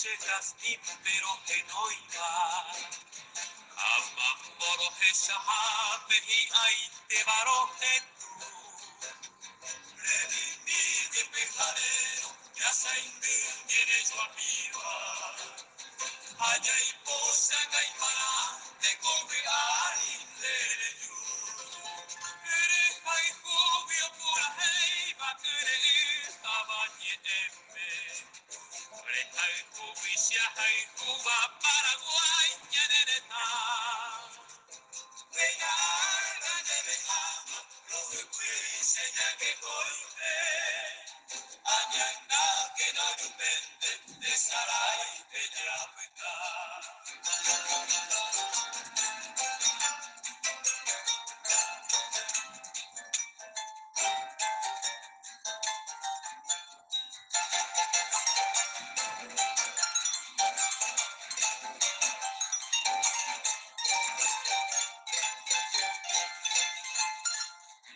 se jazmín, pero que no iba. Amamboro hesahape hi aite baroje tú. Redimí de pejarero, ya se indígene yo amiga. Allá y posa gaimara, te come aire yo. Eres hay jubio pura hey, va querer tabañe emme. Reta el cubisia hay Cuba, Paraguay, ñanereta. Bella gane de ama, lo que cuise ya que coite. Añanda que no ayude, de saray que ya peta.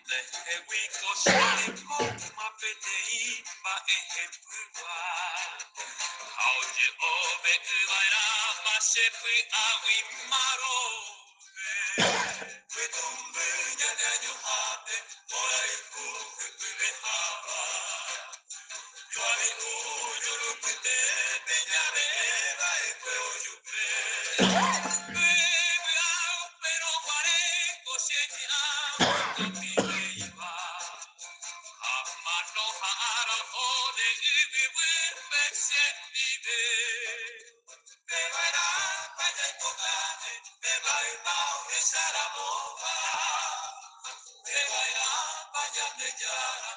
Desde Huico sale como apetei pa ejemplo. Aoye obe ubaira pa se fue a Wimaro. Fue tumbe ya de añojate, por ahí fue pibejaba. Yo a mi cuyo lo pete, peña beba y fue oyupe. Pero parejo se llama, camine iba. Amano hara hode ibi wipe sendive. Bebaira kaya tokane, bebaira esara moha. Bebaira kaya mejara,